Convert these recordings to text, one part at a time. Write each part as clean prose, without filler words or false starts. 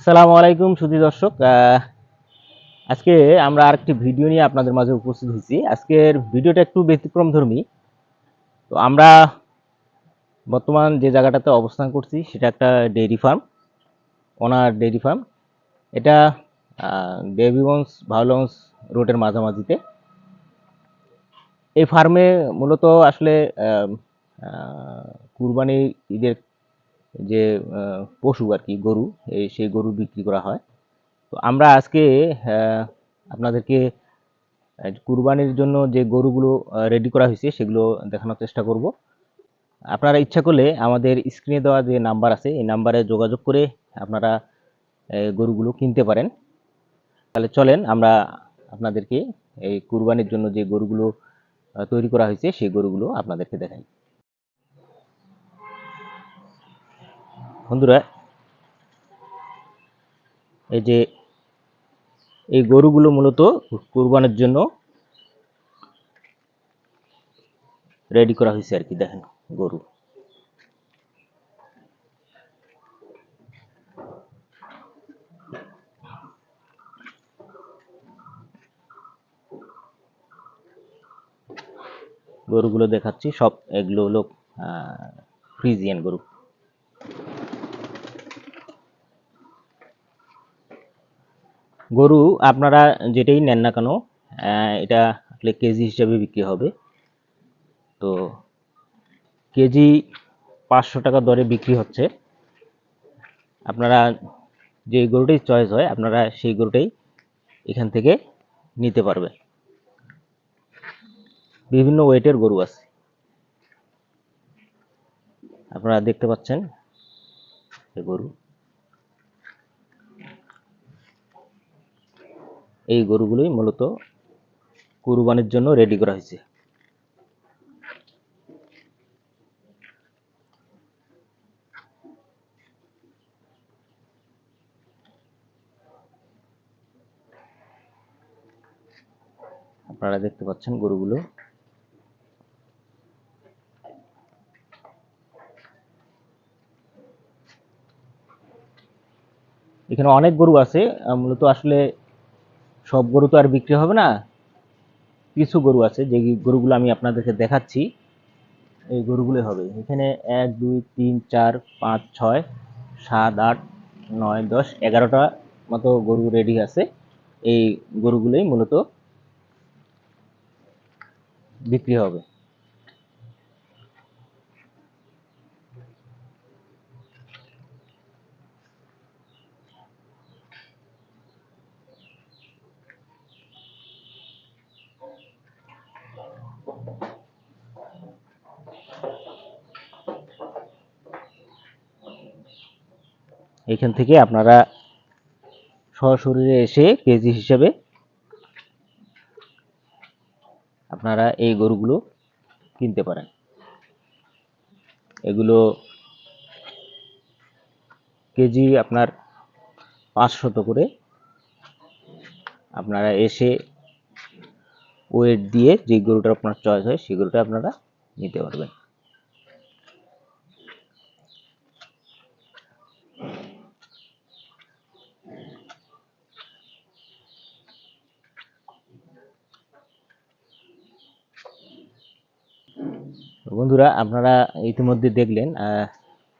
আসসালামু আলাইকুম সুধী দর্শক। আজকে আমরা আরেকটি ভিডিও নিয়ে আপনাদের মাঝে উপস্থিত হয়েছি। আজকের ভিডিওটা একটু ব্যতিক্রমধর্মী। তো আমরা বর্তমান যে জায়গাটাতে অবস্থান করছি সেটা একটা ডেইরি ফার্ম, ওনার ডেইরি ফার্ম। এটা দেবীগঞ্জ ভাওলগঞ্জ রোডের মাঝামাঝিতে। এই ফার্মে মূলত আসলে কুরবানি ঈদের যে পশু আর কি, গরু, সেই গরু বিক্রি করা হয়। তো আমরা আজকে আপনাদেরকে কুরবানির জন্য যে গরুগুলো রেডি করা হয়েছে সেগুলো দেখানোর চেষ্টা করব। আপনারা ইচ্ছা করলে আমাদের স্ক্রিনে দেওয়া যে নাম্বার আছে এই নাম্বারে যোগাযোগ করে আপনারা গরুগুলো কিনতে পারেন। তাহলে চলেন আমরা আপনাদেরকে এই কুরবানির জন্য যে গরুগুলো তৈরি করা হয়েছে সেই গরুগুলো আপনাদেরকে দেখাই। বন্ধুরা, এই যে এই গরুগুলো মূলত কুরবানির জন্য রেডি করা হয়েছে আর কি। দেখেন গরু, গরুগুলো দেখাচ্ছি সব। এগুলো হলো ফ্রিজিয়ান গরু। গরু আপনারা যেটাই নেন না কেন, এটা আসলে কেজি হিসাবে বিক্রি হবে। তো কেজি 500 টাকা দরে বিক্রি হচ্ছে। আপনারা যে গরুটাই চয়েস হয় আপনারা সেই গরুটাই এখান থেকে নিতে পারবে। বিভিন্ন ওয়েটের গরু আছে, আপনারা দেখতে পাচ্ছেন গরু। এই গরুগুলোই মূলত কুরবানির জন্য রেডি করা হয়েছে। আপনারা দেখতে পাচ্ছেন গরুগুলো। এখানে অনেক গরু আছে। মূলত আসলে সব গরু তো আর বিক্রি হবে না, কিছু গরু আছে যে গরুগুলো আমি আপনাদেরকে দেখাচ্ছি। এই গরুগুলো হবে এখানে 1 2 3 4 5 6 7 8 9 10 11টা মতো গরু রেডি আছে। এই গরুগুলোই মূলত বিক্রি হবে। এখান থেকে আপনারা সশরীরে এসে কেজি হিসেবে আপনারা এই গরুগুলো কিনতে পারেন। এগুলো কেজি আপনার 500 করে। আপনারা এসে ওয়েট দিয়ে যে গরুটা আপনার চয়েস হয় সেই গরুটা আপনারা নিতে পারবেন। বন্ধুরা, আপনারা ইতিমধ্যে দেখলেন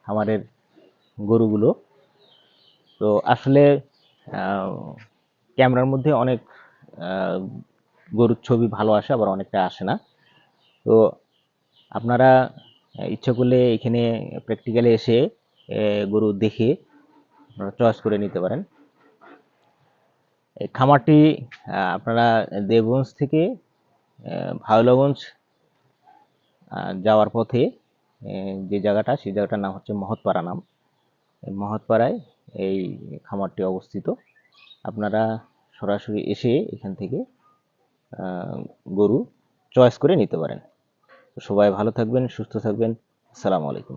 আমাদের গরুগুলো। তো আসলে ক্যামেরার মধ্যে অনেক গরুর ছবি ভালো আসে, আবার অনেকটা আসে না। তো আপনারা ইচ্ছা করলে এখানে প্র্যাকটিক্যালি এসে গরু দেখে আপনারা চয়েস করে নিতে পারেন। এই খামারটি আপনারা দেবগঞ্জ থেকে ভাওলগঞ্জ যাওয়ার পথে যে জায়গাটা, সেই জায়গাটার নাম হচ্ছে মহৎপাড়া নাম। এই মহৎপাড়ায় এই খামারটি অবস্থিত। আপনারা সরাসরি এসে এখান থেকে গরু চয়েস করে নিতে পারেন। সবাই ভালো থাকবেন, সুস্থ থাকবেন। আসসালামু আলাইকুম।